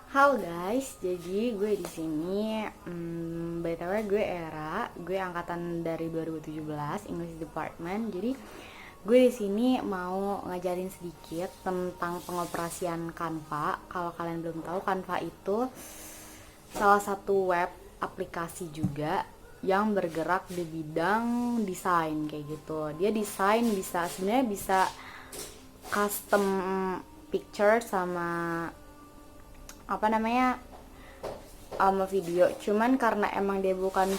Halo guys, jadi gue di sini, BTW gue Era, gue angkatan dari 2017 English Department. Jadi gue di sini mau ngajarin sedikit tentang pengoperasian Canva. Kalau kalian belum tahu, Canva itu salah satu web aplikasi juga yang bergerak di bidang desain kayak gitu. Dia desain bisa sebenarnya bisa custom picture sama apa namanya sama video, cuman karena emang dia bukan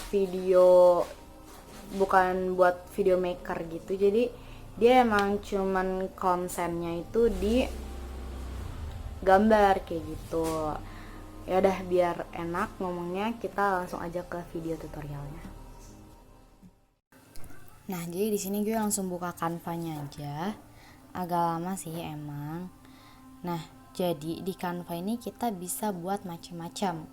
buat video maker gitu, jadi dia emang cuman konsennya itu di gambar kayak gitu. Ya udah, biar enak ngomongnya kita langsung aja ke video tutorialnya. Nah, jadi di sini gue langsung buka Canva-nya aja. Agak lama sih emang. Nah, jadi di Canva ini kita bisa buat macam-macam.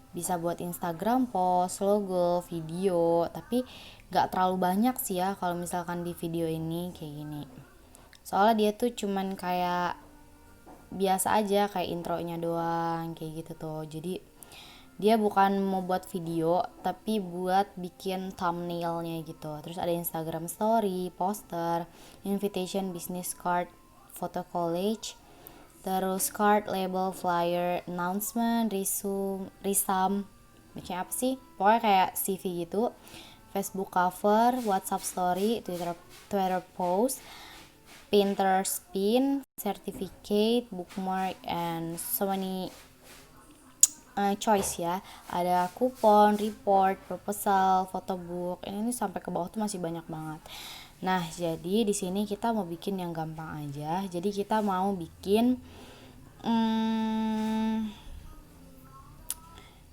Bisa buat Instagram post, logo, video, tapi gak terlalu banyak sih ya kalau misalkan di video ini kayak gini. Soalnya dia tuh cuman kayak biasa aja, kayak intronya doang kayak gitu tuh. Jadi dia bukan mau buat video tapi buat bikin thumbnailnya gitu. Terus ada Instagram story, poster, invitation, business card, photo collage, terus card, label, flyer, announcement, risam, macam apa sih, pokoknya kayak CV gitu, Facebook cover, WhatsApp story, Twitter post, Pinterest pin, certificate, bookmark, and so many choice ya. Ada kupon, report, proposal, photobook. Ini sampai ke bawah tuh masih banyak banget. Nah, jadi di sini kita mau bikin yang gampang aja. Jadi kita mau bikin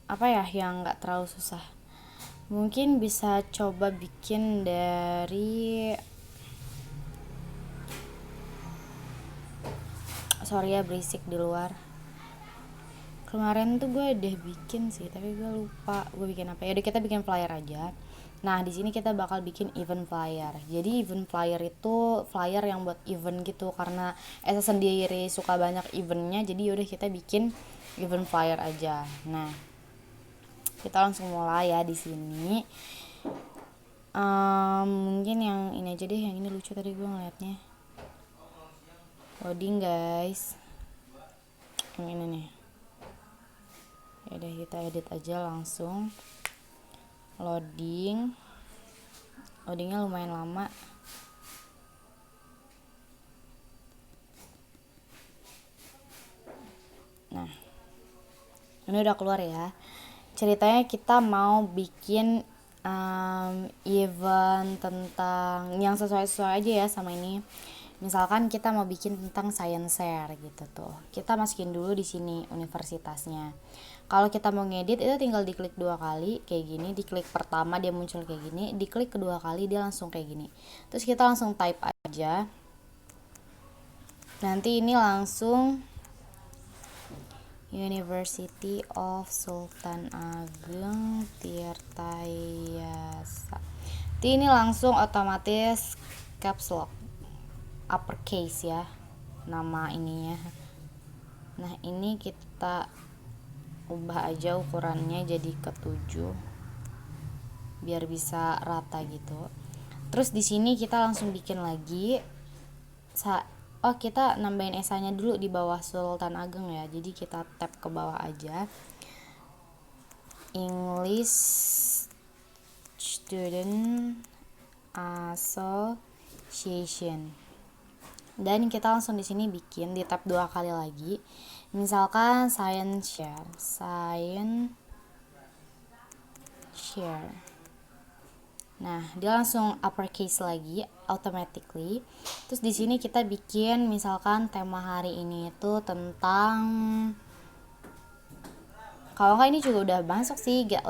apa ya yang nggak terlalu susah. Mungkin bisa coba bikin dari, sorry ya berisik di luar. Kemarin tuh gue udah bikin sih, tapi gue lupa gue bikin apa. Ya udah, kita bikin flyer aja. Nah, di sini kita bakal bikin event flyer. Jadi event flyer itu flyer yang buat event gitu, karena Esa sendiri suka banyak eventnya. Jadi yaudah kita bikin event flyer aja. Nah, kita langsung mulai ya di sini. Mungkin yang ini aja deh, yang ini lucu tadi gue ngeliatnya. Loading guys. Yang ini nih. Ya udah, kita edit aja langsung. Loadingnya lumayan lama. Nah, ini udah keluar ya. Ceritanya kita mau bikin event tentang yang sesuai aja ya sama ini. Misalkan kita mau bikin tentang science fair gitu tuh. Kita masukin dulu di sini universitasnya. Kalau kita mau ngedit itu tinggal diklik 2 kali kayak gini. Diklik pertama dia muncul kayak gini, diklik kedua kali dia langsung kayak gini. Terus kita langsung type aja. Nanti ini langsung University of Sultan Ageng Tirtayasa. Jadi ini langsung otomatis caps lock, uppercase ya nama ininya. Nah, ini kita ubah aja ukurannya jadi ke 7 biar bisa rata gitu. Terus di sini kita langsung bikin lagi. Kita nambahin esanya dulu di bawah Sultan Ageng ya. Jadi kita tap ke bawah aja. English Student Association. Dan kita langsung di sini bikin, di tab 2 kali lagi. Misalkan science share. Nah, dia langsung uppercase lagi automatically. Terus di sini kita bikin misalkan tema hari ini itu tentang, kalau nggak ini juga udah masuk sih, get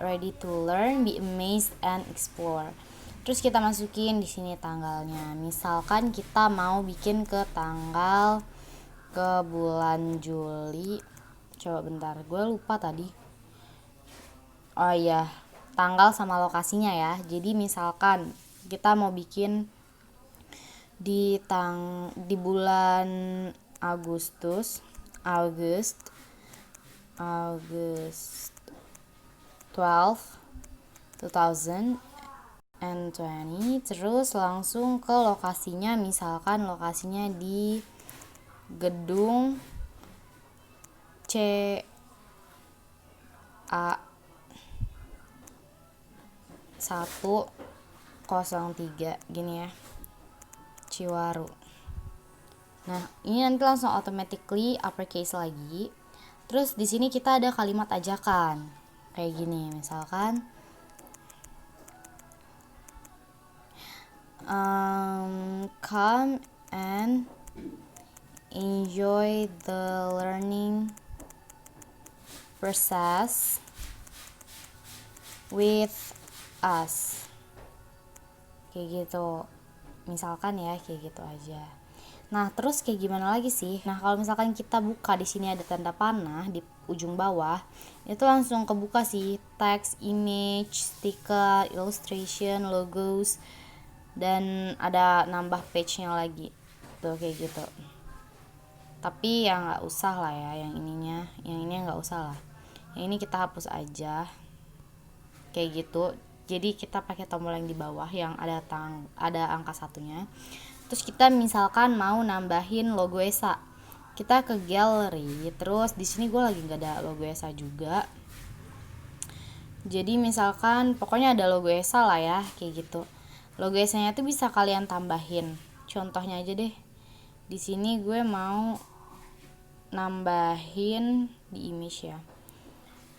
ready to learn, be amazed and explore. Terus kita masukin di sini tanggalnya. Misalkan kita mau bikin ke bulan Juli. Coba bentar, gue lupa tadi. Oh iya, tanggal sama lokasinya ya. Jadi misalkan kita mau bikin di bulan Agustus, August 12 2020. Terus langsung ke lokasinya, misalkan lokasinya di gedung CA 103 gini ya, Ciwaru. Nah, ini nanti langsung automatically uppercase lagi. Terus di sini kita ada kalimat ajakan. Kayak gini, misalkan come and enjoy the learning process with us. Kayak gitu. Misalkan ya, kayak gitu aja. Nah, terus kayak gimana lagi sih? Nah, kalau misalkan kita buka di sini ada tanda panah di ujung bawah, itu langsung kebuka sih text, image, stiker, illustration, logos, dan ada nambah page-nya lagi. Tuh kayak gitu. Tapi ya nggak usah lah ya, yang ini nggak usah lah. Yang ini kita hapus aja. Kayak gitu. Jadi kita pakai tombol yang di bawah yang ada angka satunya. Terus kita misalkan mau nambahin logo ESA, kita ke gallery. Terus di sini gue lagi nggak ada logo ESA juga. Jadi misalkan pokoknya ada logo ESA lah ya, kayak gitu. Logo ESA-nya tuh bisa kalian tambahin. Contohnya aja deh. Di sini gue mau nambahin di image ya.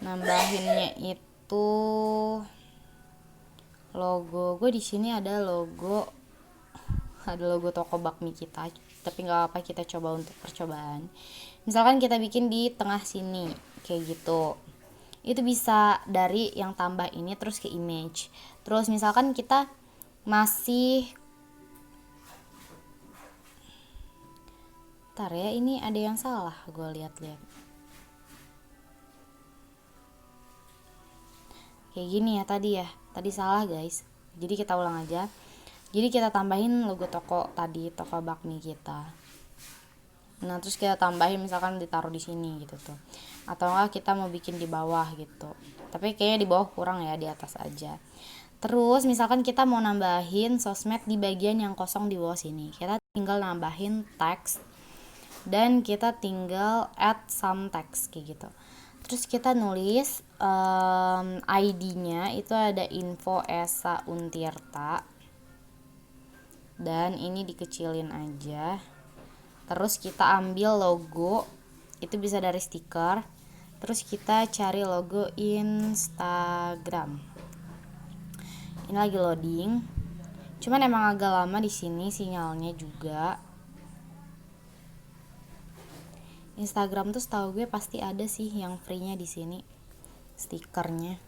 Nambahinnya itu logo. Gue di sini ada logo toko bakmi kita, tapi nggak apa, kita coba untuk percobaan. Misalkan kita bikin di tengah sini kayak gitu, itu bisa dari yang tambah ini terus ke image. Terus misalkan kita masih ini ada yang salah, gue lihat-lihat kayak gini ya, tadi salah guys, jadi kita ulang aja. Jadi kita tambahin logo toko bakmi kita. Nah, terus kita tambahin misalkan ditaruh di sini gitu tuh. Atau enggak kita mau bikin di bawah gitu. Tapi kayaknya di bawah kurang ya, di atas aja. Terus misalkan kita mau nambahin sosmed di bagian yang kosong di bawah sini. Kita tinggal nambahin teks dan kita tinggal add some text kayak gitu. Terus kita nulis ID-nya itu ada info Esa Untirta. Dan ini dikecilin aja. Terus kita ambil logo, itu bisa dari stiker. Terus kita cari logo Instagram. Ini lagi loading. Cuman emang agak lama di sini sinyalnya juga. Instagram tuh setahu gue pasti ada sih yang free-nya di sini stikernya.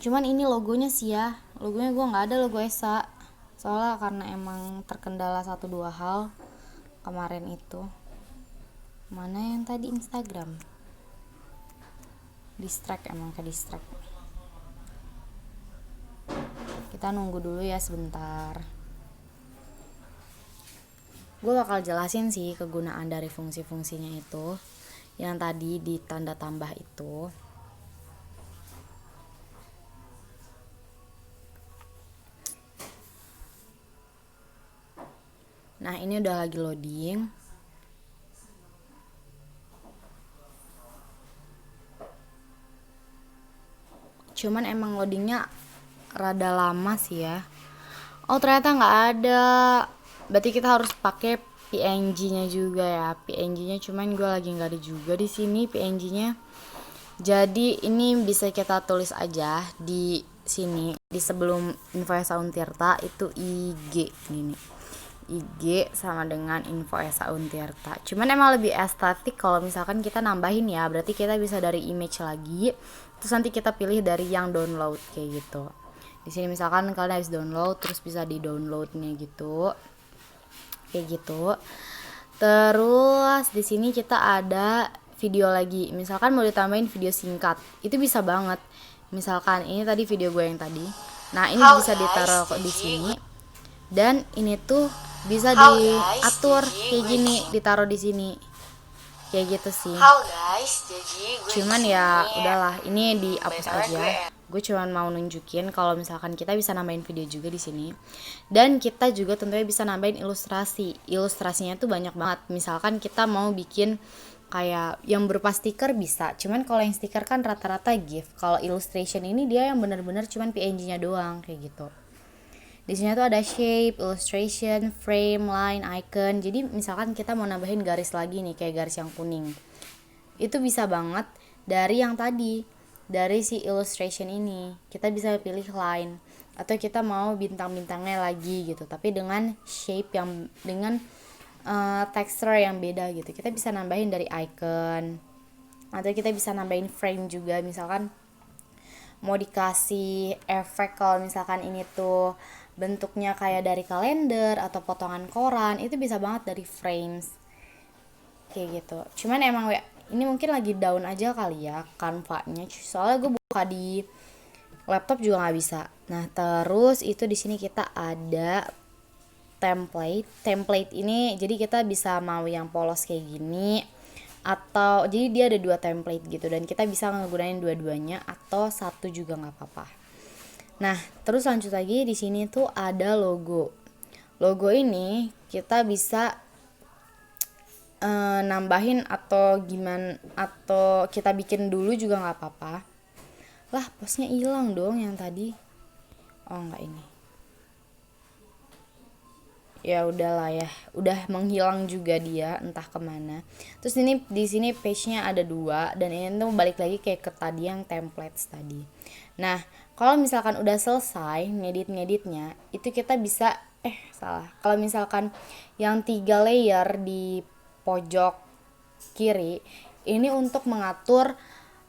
Cuman ini logonya sih ya, logonya gue nggak ada logo ESA, soalnya karena emang terkendala 1-2 hal kemarin itu. Mana yang tadi Instagram? Distract, emang ke distract. Kita nunggu dulu ya sebentar. Gue bakal jelasin sih kegunaan dari fungsi-fungsinya itu, yang tadi di tanda tambah itu. Nah, ini udah lagi loading. Cuman emang loadingnya rada lama sih ya. Oh, ternyata nggak ada. Berarti kita harus pakai PNG-nya juga ya. PNG-nya cuman gue lagi nggak ada juga di sini PNG-nya. Jadi ini bisa kita tulis aja di sini, di sebelum info Esa Untirta itu IG ini. IG sama dengan info Esa Untirta. Cuman emang lebih estetik kalau misalkan kita nambahin ya. Berarti kita bisa dari image lagi. Terus nanti kita pilih dari yang download kayak gitu. Di sini misalkan kalian habis download, terus bisa di downloadnya gitu. Kayak gitu. Terus di sini kita ada video lagi. Misalkan mau ditambahin video singkat, itu bisa banget. Misalkan ini tadi video gue yang tadi. Nah, ini bisa ditaruh di sini. Dan ini tuh bisa diatur kayak gini, ditaruh di sini. kayak gitu sih. Halo guys, jadi gue Cuman di ya sini. udahlah, ini dihapus BTW aja. gue Gue cuman mau nunjukin kalau misalkan kita bisa nambahin video juga di sini. Dan kita juga tentunya bisa nambahin ilustrasi. Ilustrasinya tuh banyak banget. Misalkan kita mau bikin kayak yang berupa stiker bisa. Cuman kalau yang stiker kan rata-rata GIF. Kalau illustration ini dia yang bener-bener cuman PNG-nya doang kayak gitu. Di sini tuh ada shape, illustration, frame, line, icon. Jadi misalkan kita mau nambahin garis lagi nih, kayak garis yang kuning. Itu bisa banget dari yang tadi, dari si illustration ini. Kita bisa pilih line atau kita mau bintang-bintangnya lagi gitu, tapi dengan shape yang dengan texture yang beda gitu. Kita bisa nambahin dari icon atau kita bisa nambahin frame juga, misalkan mau dikasih efek kalau misalkan ini tuh bentuknya kayak dari kalender atau potongan koran, itu bisa banget dari frames kayak gitu. Cuman emang ini mungkin lagi down aja kali ya Canva-nya, soalnya gue buka di laptop juga nggak bisa. Nah terus itu di sini kita ada template ini, jadi kita bisa mau yang polos kayak gini atau jadi dia ada dua template gitu, dan kita bisa ngegunain dua-duanya atau satu juga nggak apa-apa. Nah terus lanjut lagi, di sini tuh ada logo. Logo ini kita bisa nambahin atau gimana, atau kita bikin dulu juga nggak apa-apa. Lah posnya hilang dong yang tadi. Oh nggak, ini ya udahlah ya, udah menghilang juga dia entah kemana. Terus ini di sini page-nya ada dua, dan ini tuh balik lagi kayak ke tadi yang templates tadi. Nah kalau misalkan udah selesai ngeditnya, itu kita bisa kalau misalkan yang 3 layer di pojok kiri ini untuk mengatur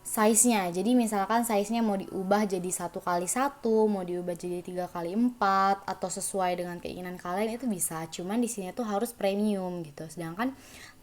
size-nya. Jadi misalkan size-nya mau diubah jadi 1x1, mau diubah jadi 3x4, atau sesuai dengan keinginan kalian itu bisa. Cuman di sini tuh harus premium gitu. Sedangkan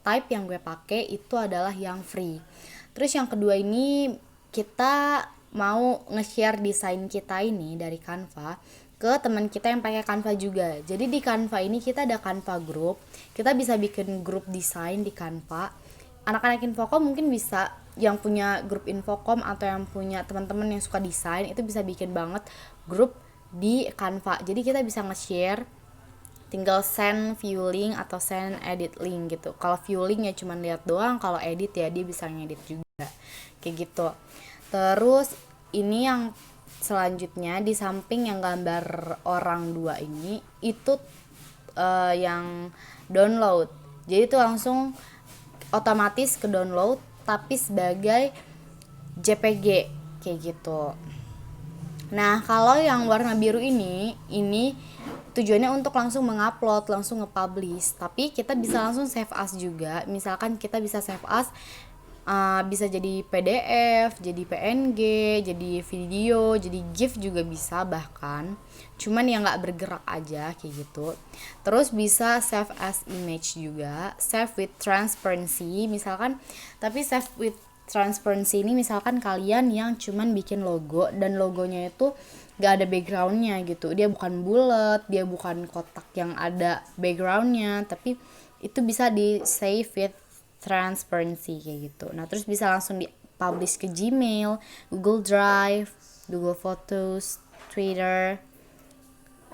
type yang gue pakai itu adalah yang free. Terus yang kedua ini kita mau nge-share desain kita ini dari Canva ke teman kita yang pakai Canva juga. Jadi di Canva ini kita ada Canva group. Kita bisa bikin grup desain di Canva. Anak-anak Infocom mungkin bisa, yang punya grup Infocom atau yang punya teman-teman yang suka desain itu bisa bikin banget grup di Canva. Jadi kita bisa nge-share, tinggal send view link atau send edit link gitu. Kalau view link ya cuma lihat doang, kalau edit ya dia bisa ngedit juga kayak gitu. Terus ini yang selanjutnya, di samping yang gambar orang dua ini itu yang download. Jadi itu langsung otomatis ke download tapi sebagai JPG kayak gitu. Nah kalau yang warna biru ini tujuannya untuk langsung mengupload, langsung nge-publish. Tapi kita bisa langsung save as juga. Misalkan kita bisa save as bisa jadi PDF, jadi PNG, jadi video, jadi GIF juga bisa bahkan. Cuman yang nggak bergerak aja kayak gitu. Terus bisa save as image juga, save with transparency misalkan. Tapi save with transparency ini misalkan kalian yang cuman bikin logo dan logonya itu gak ada backgroundnya gitu, dia bukan bulat, dia bukan kotak yang ada backgroundnya, tapi itu bisa di save with transparency kayak gitu. Nah terus bisa langsung di publish ke Gmail, Google Drive, Google Photos, Twitter.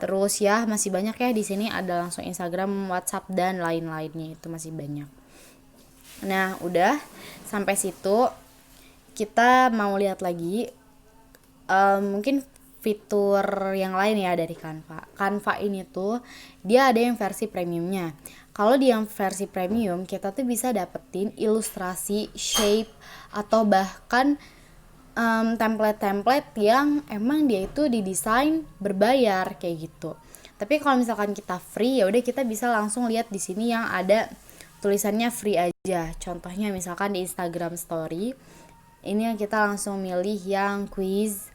Terus ya masih banyak ya, di sini ada langsung Instagram, WhatsApp dan lain-lainnya, itu masih banyak. Nah udah sampai situ, kita mau lihat lagi mungkin fitur yang lain ya dari Canva. Canva ini tuh dia ada yang versi premiumnya. Kalau di yang versi premium kita tuh bisa dapetin ilustrasi, shape, atau bahkan template-template yang emang dia itu didesain berbayar kayak gitu. Tapi kalau misalkan kita free ya udah kita bisa langsung lihat di sini yang ada tulisannya free aja. Contohnya misalkan di Instagram Story ini kita langsung milih yang quiz.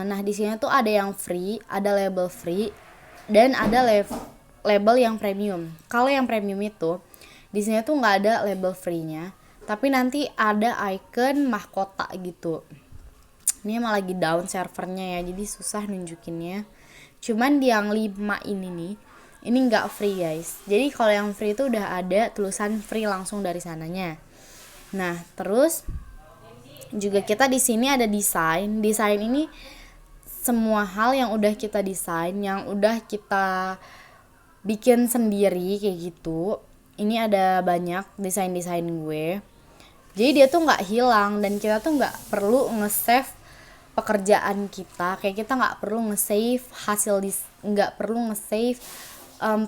Nah di sini tuh ada yang free, ada label free, dan ada label yang premium. Kalau yang premium itu di sini tuh nggak ada label free-nya, tapi nanti ada icon mahkota gitu. Ini emang lagi down servernya ya, jadi susah nunjukinnya. Cuman di yang 5 ini nih, Ini nggak free guys. Jadi kalau yang free itu udah ada tulisan free langsung dari sananya. Nah, terus juga kita di sini ada desain. Desain ini semua hal yang udah kita desain, yang udah kita bikin sendiri kayak gitu. Ini ada banyak desain-desain gue. Jadi dia tuh nggak hilang dan kita tuh nggak perlu nge-save pekerjaan kita. Kayak kita nggak perlu nge-save nggak perlu nge-save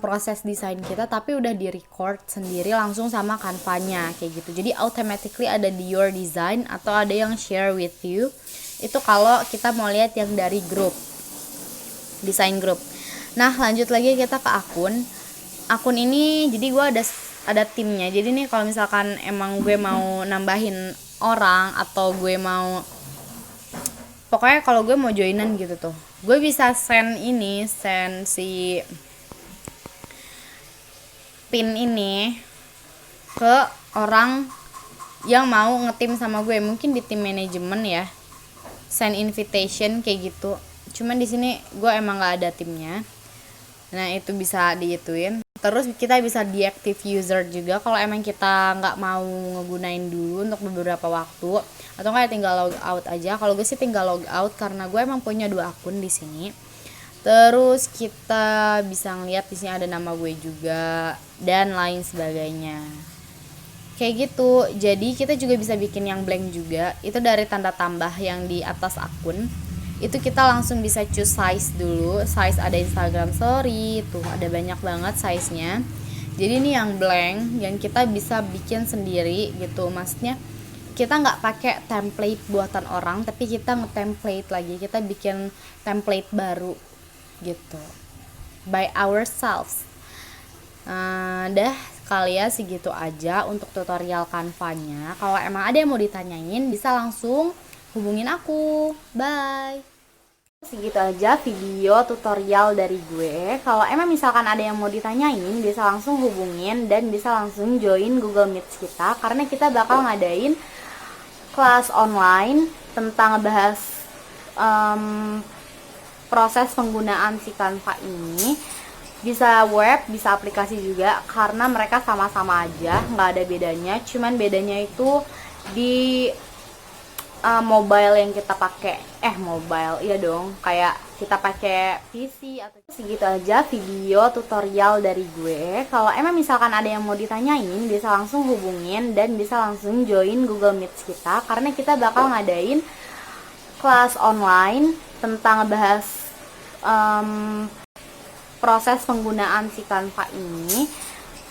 proses desain kita, tapi udah di record sendiri langsung sama Canva-nya kayak gitu. Jadi automatically ada di your design atau ada yang share with you. Itu kalau kita mau lihat yang dari grup, desain grup. Nah, lanjut lagi kita ke akun ini. Jadi gue ada timnya. Jadi nih kalau misalkan emang gue mau nambahin orang atau gue mau, pokoknya kalau gue mau joinan gitu tuh, gue bisa send si pin ini ke orang yang mau ngetim sama gue, mungkin di tim manajemen ya, send invitation kayak gitu. Cuman di sini gue emang nggak ada timnya. Nah, itu bisa diituin. Terus kita bisa deactive user juga kalau emang kita nggak mau ngegunain dulu untuk beberapa waktu, atau kayak tinggal log out aja. Kalau gue sih tinggal log out karena gue emang punya 2 akun di sini. Terus kita bisa ngeliat di sini ada nama gue juga dan lain sebagainya. Kayak gitu. Jadi kita juga bisa bikin yang blank juga. Itu dari tanda tambah yang di atas akun. Itu kita langsung bisa choose size dulu. Size ada Instagram story, tuh ada banyak banget size-nya. Jadi ini yang blank yang kita bisa bikin sendiri gitu. Maksudnya kita nggak pakai template buatan orang, tapi kita nge-template lagi, kita bikin template baru gitu by ourselves. Dah kalian segitu aja untuk tutorial Canva-nya. Kalau emang ada yang mau ditanyain bisa langsung hubungin aku. Bye. Segitu aja video tutorial dari gue. Kalau emang misalkan ada yang mau ditanyain bisa langsung hubungin dan bisa langsung join Google Meet kita, karena kita bakal ngadain kelas online tentang bahas proses penggunaan si Canva ini. Bisa web, bisa aplikasi juga, karena mereka sama-sama aja, nggak ada bedanya. Cuman bedanya itu di mobile yang kita pakai. Mobile, iya dong, kayak kita pakai PC atau. Segitu aja video tutorial dari gue. Kalau emang misalkan ada yang mau ditanyain bisa langsung hubungin dan bisa langsung join Google Meet kita, karena kita bakal ngadain kelas online tentang bahas proses penggunaan si Canva ini.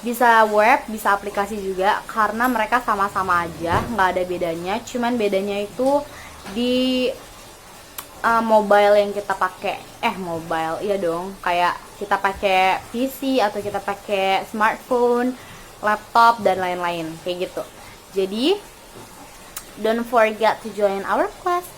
Bisa web, bisa aplikasi juga, karena mereka sama-sama aja, nggak ada bedanya. Cuman bedanya itu di mobile yang kita pakai. Mobile, iya dong, kayak kita pakai PC atau kita pakai smartphone, laptop dan lain-lain kayak gitu. Jadi don't forget to join our class.